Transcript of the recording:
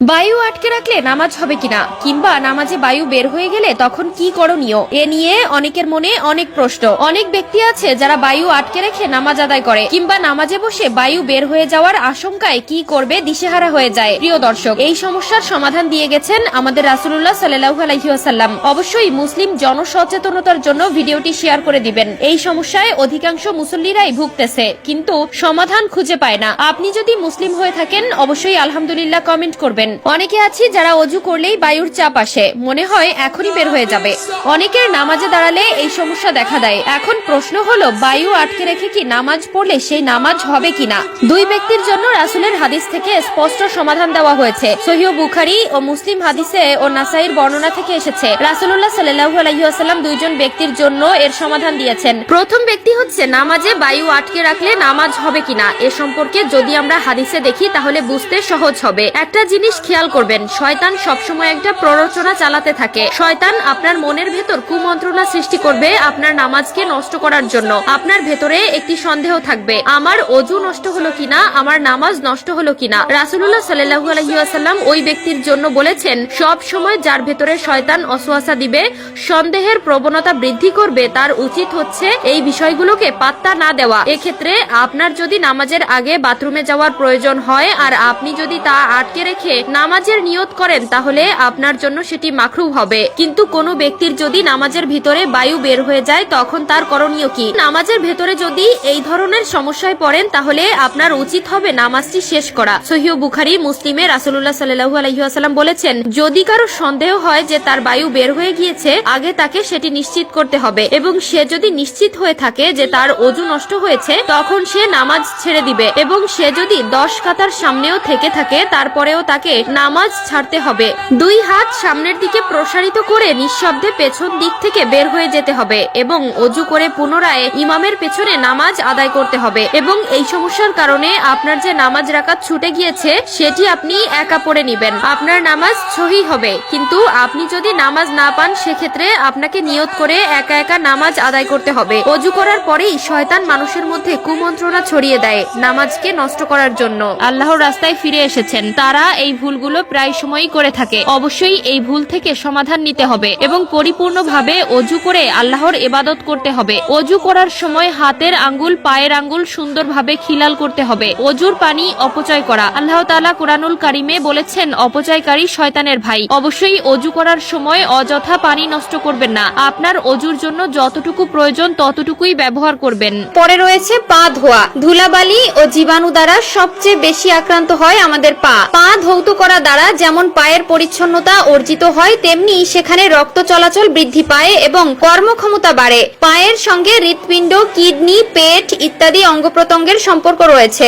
বায়ু আটকে রাখলে নামাজ হবে কিনা কিংবা নামাজে বায়ু বের হয়ে গেলে তখন কি করণীয় এ নিয়ে অনেকের মনে অনেক প্রশ্ন। অনেক ব্যক্তি আছে যারা বায়ু আটকে রেখে নামাজ আদায় করে কিংবা নামাজে বসে বায়ু বের হয়ে যাওয়ার আশঙ্কায় কি করবে দিশেহারা হয়ে যায়। প্রিয় দর্শক, এই সমস্যার সমাধান দিয়ে গেছেন আমাদের রাসূলুল্লাহ সাল্লাল্লাহু আলাইহি ওয়াসাল্লাম। অবশ্যই মুসলিম জনসচেতনতার জন্য ভিডিওটি শেয়ার করে দিবেন। এই সমস্যায় অধিকাংশ মুসল্লিরাই ভুগতেছে কিন্তু সমাধান খুঁজে পায় না। আপনি যদি মুসলিম হয়ে থাকেন অবশ্যই আলহামদুলিল্লাহ কমেন্ট করবেন। অনেকে আছি যারা অজু করলেই বায়ুর চাপ আসে, মনে হয় এখনই বের হয়ে যাবে। অনেকের নামাজে দাঁড়ালে এই সমস্যা দেখা দেয়। এখন প্রশ্ন হলো, বায়ু আটকে রেখে কি নামাজ পড়লে সেই নামাজ হবে কিনা? দুই ব্যক্তির জন্য রাসূলের হাদিস থেকে স্পষ্ট সমাধান দেওয়া হয়েছে। সহিহ বুখারী ও মুসলিম হাদিসে ও নাসাইর বর্ণনা থেকে এসেছে রাসূলুল্লাহ সাল্লাল্লাহু আলাইহি ওয়াসাল্লাম দুইজন ব্যক্তির জন্য এর সমাধান দিয়েছেন। প্রথম ব্যক্তি হচ্ছে নামাজে বায়ু আটকে রাখলে নামাজ হবে কিনা। এ সম্পর্কে যদি আমরা হাদিসে দেখি তাহলে বুঝতে সহজ হবে। একটা জিনিস খেয়াল করবেন, শয়তান সবসময় একটা প্ররোচনা চালাতে থাকে। শয়তান আপনার মনের ভেতর কুমন্ত্রণা সৃষ্টি করবে আপনার নামাজকে নষ্ট করার জন্য। আপনার ভেতরে একটি সন্দেহ থাকবে, আমার অজু নষ্ট হলো কিনা, আমার নামাজ নষ্ট হলো কিনা। রাসূলুল্লাহ সাল্লাল্লাহু আলাইহি ওয়াসাল্লাম ওই ব্যক্তির জন্য বলেছেন, সব সময় যার ভেতরে শয়তান ওয়াসওয়াসা দিবে, সন্দেহের প্রবণতা বৃদ্ধি করবে, তার উচিত হচ্ছে এই বিষয়গুলোকে পাত্তা না দেওয়া। এক্ষেত্রে আপনার যদি নামাজের আগে বাথরুমে যাওয়ার প্রয়োজন হয় আর আপনি যদি তা আটকে রেখে নামাজের নিয়ত করেন তাহলে আপনার জন্য সেটি মাকরুহ হবে। কিন্তু কোনো ব্যক্তির যদি নামাজের ভিতরে বায়ু বের হয়ে যায় তখন তার করণীয় কি? নামাজের ভেতরে যদি এই ধরনের সমস্যায় পড়েন তাহলে আপনার উচিত হবে নামাজটি শেষ করা। সহিহ বুখারী মুসলিমে রাসূলুল্লাহ সাল্লাল্লাহু আলাইহি ওয়াসাল্লাম বলেছেন, যদি কারো সন্দেহ হয় যে তার বায়ু বের হয়ে গিয়েছে, আগে তাকে সেটি নিশ্চিত করতে হবে এবং সে যদি নিশ্চিত হয়ে থাকে যে তার অজু নষ্ট হয়েছে তখন সে নামাজ ছেড়ে দিবে এবং সে যদি 10 কাতার সামনেও থেকে থাকে তারপরেও তাকে নামাজ ছাড়তে হবে। দুই হাত সামনের দিকে প্রসারিত করে নিঃশব্দে পেছন দিক থেকে বের হয়ে যেতে হবে এবং অজু করে পুনরায় ইমামের পেছনে নামাজ আদায় করতে হবে। এবং এই সমস্যার কারণে আপনার যে নামাজ রাকাত ছুটে গিয়েছে সেটি আপনি একা পড়ে নেবেন, আপনার নামাজ সহিহ হবে। কিন্তু আপনি যদি নামাজ না পান সেক্ষেত্রে আপনাকে নিয়ত করে একা একা নামাজ আদায় করতে হবে। অজু করার পরেই শয়তান মানুষের মধ্যে কুমন্ত্রণা ছড়িয়ে দেয় নামাজকে নষ্ট করার জন্য। আল্লাহর রাস্তায় ফিরে এসেছেন তারা এই ভুলগুলো প্রায় সময়ই করে থাকে। অবশ্যই এই ভুল থেকে সমাধান নিতে হবে এবং পরিপূর্ণভাবে অজু করে আল্লাহর ইবাদত করতে হবে। অজু করার সময় হাতের আঙ্গুল পায়ের আঙ্গুল সুন্দরভাবে খিলাল করতে হবে। অজুর পানি অপচয় করা, আল্লাহ তাআলা কুরআনুল কারীমে বলেছেন, অপচয়কারী শয়তানের ভাই। অবশ্যই অজু করার সময় অযথা পানি নষ্ট করবেন না। আপনার অজুর জন্য যতটুকু প্রয়োজন ততটুকুই ব্যবহার করবেন। পরে রয়েছে পা ধোয়া। ধুলাবালি ও জীবাণু দ্বারা সবচেয়ে বেশি আক্রান্ত হয় আমাদের পা। পা ধৌত করা দ্বারা যেমন পায়ের পরিচ্ছন্নতা অর্জিত হয় তেমনি সেখানে রক্ত চলাচল বৃদ্ধি পায় এবং কর্মক্ষমতা বাড়ে। পায়ের সঙ্গে হৃৎপিণ্ড, কিডনি, পেট ইত্যাদি অঙ্গ প্রত্যঙ্গের সম্পর্ক রয়েছে।